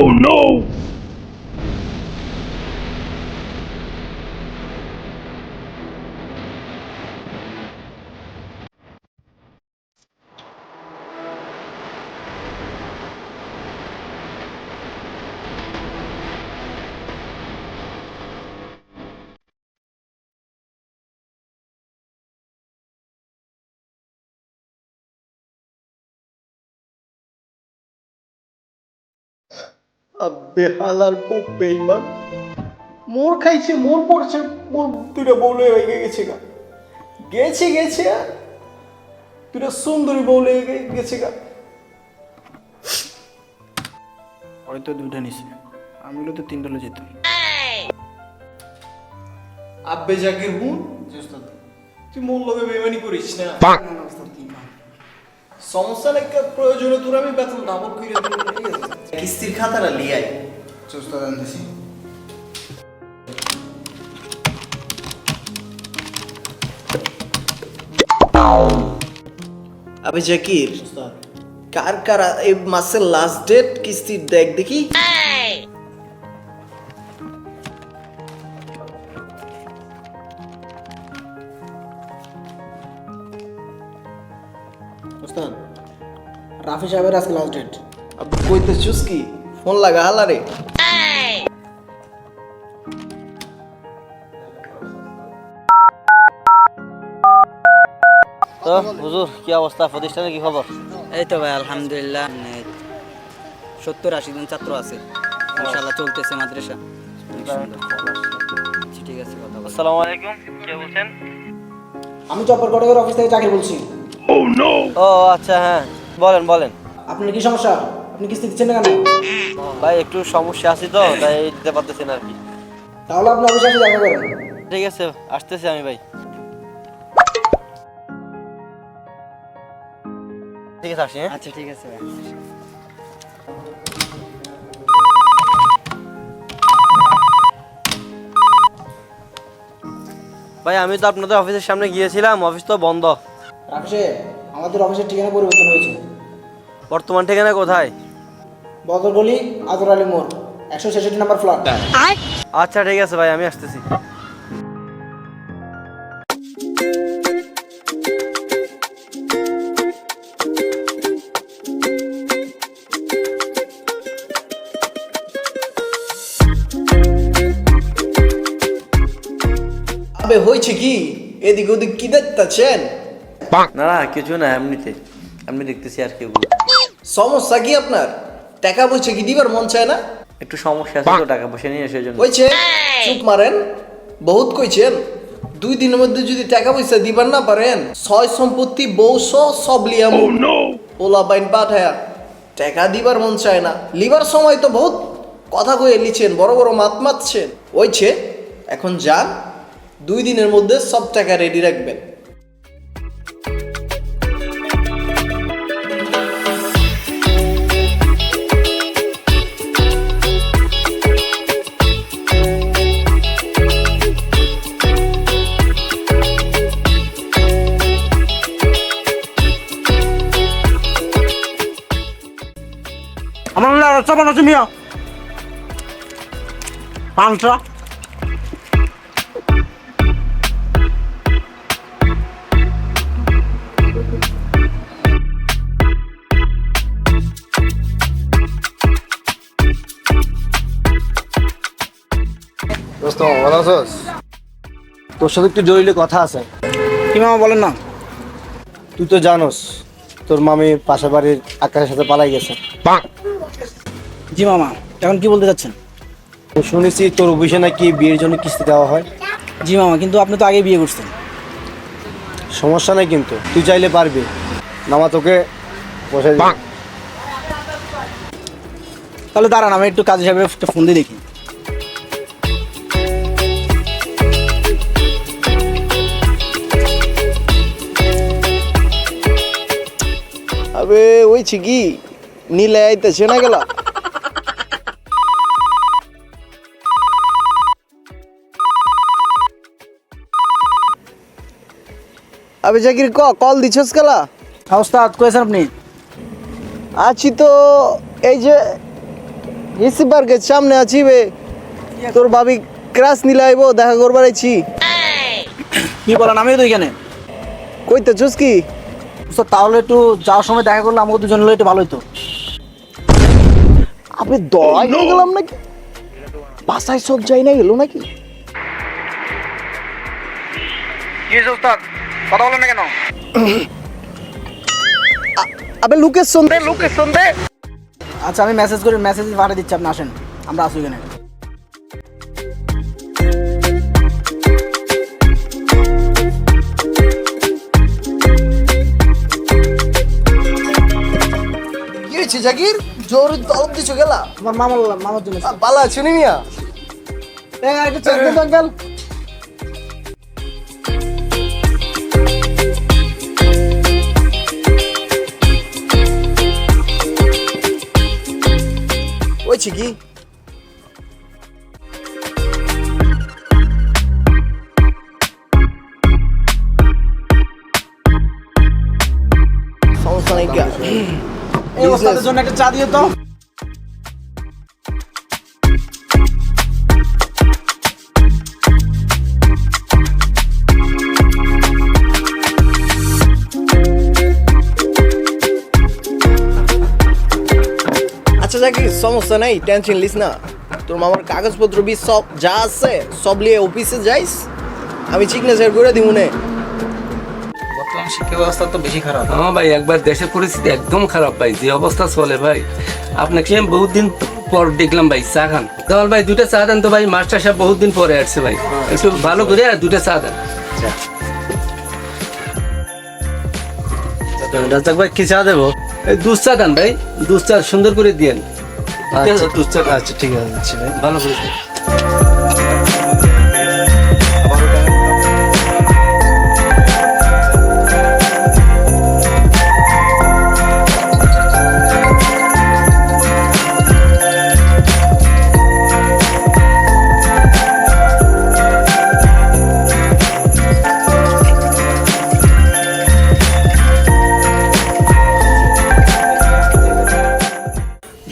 Oh no! বেহালার খুব বেইমান মোর খাইছে মোর পড়ছে মোর দুইটা বউলে হয়ে গেছে গা গেছে গেছে আর দুইটা সুন্দরী বউলে গেছে গা হয়তো দুইটা নিছে আমি তো তিনটা লো যেতাম। আব্বে জাকির হুন তুই মোর লগে বেইমানি করিস না সমস্যা লেগে প্রয়োজনে তোর আমি বেতন ডাবল কইরা দিই কিস্তির খাতাটা লিয়াই চোস্তা জানতেছি আবে জাকির কার কার এই মাসের লাস্ট ডেট কিস্তির দেখ দেখি ওস্তাদ রাফি সাহেবের আজকে লাস্ট ডেট। अब কইতেছিস কি ফোন লাগা হালারে তো হুজুর কি অবস্থা, প্রতিষ্ঠানের কি খবর? এই তো ভাই আলহামদুলিল্লাহ 70-80 জন ছাত্র আছে ইনশাআল্লাহ চলতেছে মাদ্রাসা অনেক সুন্দর। আচ্ছা, ঠিক আছে কথা বল। আসসালামু আলাইকুম, কে বলছেন? আমি জব্বর কটকের অফিস থেকে চাকরি বলছি। Oh no! ও আচ্ছা, হ্যাঁ বলেন বলেন। আপনার কি সমস্যা? আপনি কিস্তি দিচ্ছেন না কেন? ভাই একটু সমস্যা আছে তো, তাই দিতে পারতেছি না আর কি। তাহলে আপনি অফিসে এসে দেখা করেন। ঠিক আছে, আসতেছি আমি ভাই। ঠিক আছে, আসি। আচ্ছা ঠিক আছে ভাই। ভাই আমি তো আপনাদের অফিসের সামনে গিয়েছিলাম, অফিস তো বন্ধ। রাফি সাহেব, আমাদের অফিসের ঠিকানা পরিবর্তন হয়েছে। বর্তমান ঠিকানা কোথায়? বদরগলি আদর আলী মোড় 166 নম্বর ফ্ল্যাট। আচ্ছা ঠিক আছে ভাই, আমি আসতেছি। আবে হয়েছে কি এদিক ওদিক কি দেখতেছেন না না কিছু না, এমনিতে আমি দেখতেছি আর কি। সমস্যা কি আপনার টাকা পয়সা কি দিবার মন চায় না একটু সমস্যা আছে তো, টাকা পয়সা নিয়ে সেই জন্য। হয়েছে চুপ মারেন বহুত কইছেন 2 দিনের মধ্যে যদি টাকা পয়সা দিবার না পারেন ছয় সম্পত্তি বউ সব লিয়াম Oh no! ওলা বাইন পাঠায়া টাকা দিবার মন চায় না লিবার সময় তো বহুত কথা কয়ে লিছেন বড় বড় মাত মাতছেন হয়েছে এখন যান 2 দিনের মধ্যে সব টাকা রেডি রাখবেন আমার নাম রাস্তা আছে মিয়া পাঁচটা। দোস্ত ভালো আছোস? তোর সাথে একটু জরুরি কথা আছে। কি মামা বলেন না। তুই তো জানোস তোর মামি পাশের বাড়ির আকাশের সাথে পালাই গেছে। জি মামা, এখন কি বলতে চাচ্ছেন? শুনেছি তোর অফিসে নাকি বিয়ের জন্য কিস্তি দেওয়া হয়। জি মামা, কিন্তু আপনি তো আগে বিয়ে করছেন। সমস্যা নেই, কিন্তু তুই চাইলে পারবি। নামা তোকে বসে দিবো। তাহলে দাঁড়ান, আমি একটু কাজী সাহেবের একটা ফোন দিয়ে দেখি। আবে হয়েছে কি নীলে আইতেছে না গেলা আবে জাকির কল দিছস গেলা ওস্তাদ কয়েছেন আপনি? আছি তো এই যে এসি পার্কের সামনে আছি বে, তোর ভাবি ক্রাশ নিলে আইবো, দেখা করবার আইছি। কি বলেন, আমিও তো এখানে। কইতে চুস কি? উস্তাদ তাহলে একটু যাওয়ার সময় দেখা করলে আমাকে দুজন হলে একটু ভালো হতো। আমি দড়াই হয়ে গেলাম নাকি? বাসায় সব যাই না গেল নাকি? কি উস্তাদ, কথা বলেন না কেন? আবে লোকেশন দে। আচ্ছা আমি মেসেজ পাঠিয়ে দিচ্ছি, আপনি আসেন, আমরা আসি এখানে। কি হয়েছে জাকির? জোরে তলব দিছো গেলা? আমার মামার জন্য। বালা আছো নি মিয়া? একটু চেক দিন আঙ্কেল। হয়েছে কি? সমস্যা নেই কি? এই ওস্তাদের জন্য একটা চা দিও তো। আচ্ছা জাকির, সমস্যা নাই, টেনশন লিস না। তোর মামার কাগজপত্র বি সব যা আছে সব নিয়ে অফিসে যাইস, আমি সিগনেচার করে দিব নে। বর্তমান শিক্ষা ব্যবস্থা তো বেশি খারাপ। হ্যাঁ ভাই, একবার দেশের পরিস্থিতি একদম খারাপ ভাই, যে অবস্থা চলে ভাই। আপনাকে আমি বহুত দিন পর দেখলাম ভাই, চা খান। তাহলে ভাই দুটা চা দেন তো ভাই, মাস্টার সাহেব বহুত দিন পরে আসছে ভাই, একটু ভালো করে দুটা চা দেন। রাজাক ভাই কি চা দেবো? এই দুধ চা দেন ভাই, দুধ চা সুন্দর করে দিয়েন। দুধ চা, আচ্ছা ঠিক আছে, দিচ্ছি ভাই। ভালো করে দিন।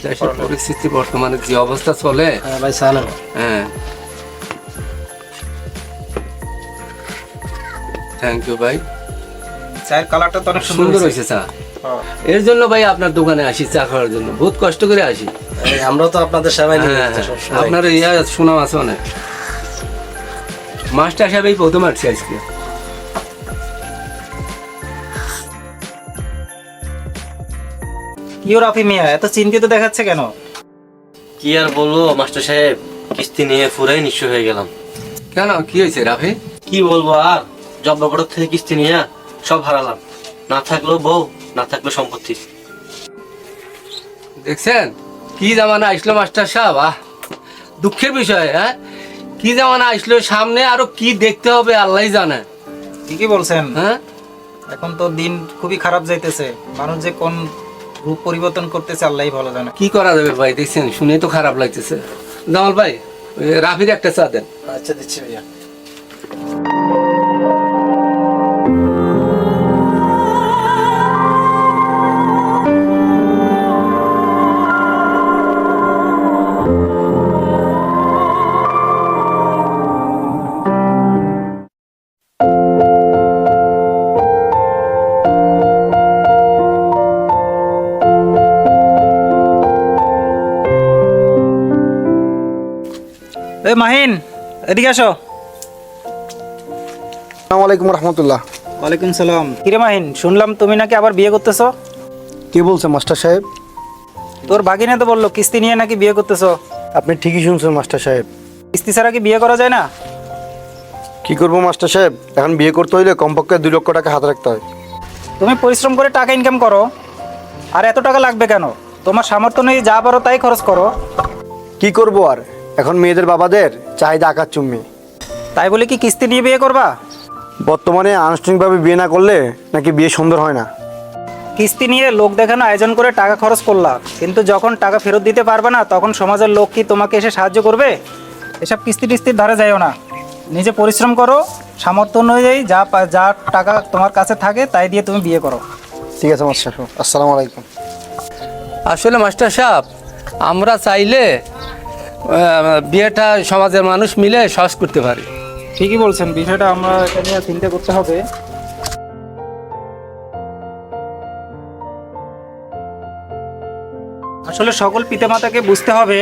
দেশের পরিস্থিতি বর্তমানে যে অবস্থা চলে, হ্যাঁ ভাই চা নেবো। হ্যাঁ থ্যাংক ইউ ভাই, চায়ের কালারটা তো অনেক সুন্দর হয়েছে চা। এর জন্য ভাই আপনার দোকানে আসি চা খাওয়ার জন্য, বহুত কষ্ট করে আসি। আমরা তো আপনাদের সেবাই নিয়ে হ্যাঁ, যাচ্ছি সবসময়। আপনার ইয়া সুনাম আছে অনেক। মাস্টার সাহেব এই প্রথম আসছে আজকে। কি রাফি মিয়া এত চিন্তিত দেখাচ্ছে কেন? কি আর বলবো মাস্টার সাহেব, কিস্তি নিয়ে পুরাই নিঃস্ব হয়ে গেলাম। কেন কি হয়েছে রাফি? কি বলবো আর, জব্বকড় থেকে কিস্তি নিয়ে সব হারালাম। না থাকলো বউ, না থাকলো সম্পত্তি। দেখছেন কি জামানা আসলো মাস্টার সাহেব, দুঃখের বিষয়। হ্যাঁ, কি জামানা আসলো, সামনে আরো কি দেখতে হবে আল্লাহই জানে। ঠিকই বলছেন, হ্যাঁ, এখন তো দিন খুবই খারাপ যাইতেছে। মানুষ যে কোন রূপ পরিবর্তন করতেছে আল্লাহই ভালো জানে। কি করা যাবে ভাই, দেখছেন শুনে তো খারাপ লাগতেছে। জামাল ভাই, ওই রাফির একটা চা দেন। আচ্ছা দিচ্ছি ভাইয়া। এই মাহিন, এদিকে আসো। আসসালামু আলাইকুম রহমতুল্লাহ। ওয়ালাইকুম সালাম। কিরে মাহিন, শুনলাম তুমি নাকি আবার বিয়ে করতেছো? কে বলছে মাস্টার সাহেব? তোর ভাগিনা তো বললো কিস্তি নিয়ে নাকি বিয়ে করতেছো। আপনি ঠিকই শুনছেন মাস্টার সাহেব। কিস্তি ছাড়া কি বিয়ে করা যায় না? কি করবো মাস্টার সাহেব, এখন বিয়ে করতে হইলে কমপক্ষে 2 লক্ষ টাকা হাতে রাখতে হয়। তুমি পরিশ্রম করে টাকা ইনকাম করো, আর এত টাকা লাগবে কেন? তোমার সামর্থ্য নেই, যা পারো তাই খরচ করো। কি করবো আর, এখন মেয়েদের বাবাদের চাহিদা আকার চুম্বি। তাই বলে কি কিস্তি নিয়ে বিয়ে করবা? বর্তমানে আনুষ্ঠানিকভাবে বিয়ে না করলে নাকি বিয়ে সুন্দর হয় না। কিস্তি নিয়ে লোক দেখানো আয়োজন করে টাকা খরচ করলা, কিন্তু যখন টাকা ফেরত দিতে পারবে না তখন সমাজের লোক কি তোমাকে এসে সাহায্য করবে? এসব কিস্তি টিস্তির ধারে যাইও না, নিজে পরিশ্রম করো, সামর্থ্য অনুযায়ী যা টাকা তোমার কাছে থাকে তাই দিয়ে তুমি বিয়ে করো। ঠিক আছে মাস্টার সাহেব, আসসালামু আলাইকুম। আসলে মাস্টার সাহেব, আমরা চাইলে বিয়েটা সমাজের মানুষ মিলে সহজ করতে পারি। ঠিকই বলছেন, বিষয়টা আমরা এটা নিয়ে চিন্তা করতে হবে। আসলে সকল পিতামাতাকে বুঝতে হবে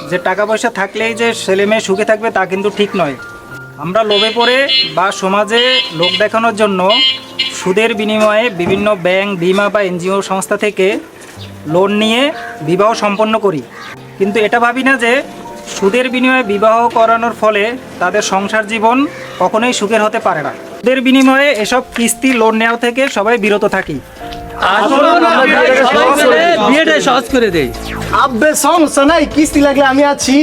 যে টাকা পয়সা থাকলেই যে ছেলে মেয়ে সুখে থাকবে তা কিন্তু ঠিক নয়। আমরা লোভে পড়ে বা সমাজে লোক দেখানোর জন্য সুদের বিনিময়ে বিভিন্ন ব্যাংক, বিমা বা এনজিও সংস্থা থেকে লোন নিয়ে বিবাহ সম্পন্ন করি, কিন্তু এটা ভাবি না যে সুদের বিনিময়ে বিবাহ করানোর ফলে তাদের সংসার জীবন কখনোই সুখের হতে পারে না। সুদের বিনিময়ে এসব কিস্তি লোন নেওয়া থেকে সবাই বিরত থাকি। বিয়েটা সহজ করে দেই। আব্বে সমস্যা নাই, কিস্তি লাগলে আমি আছি।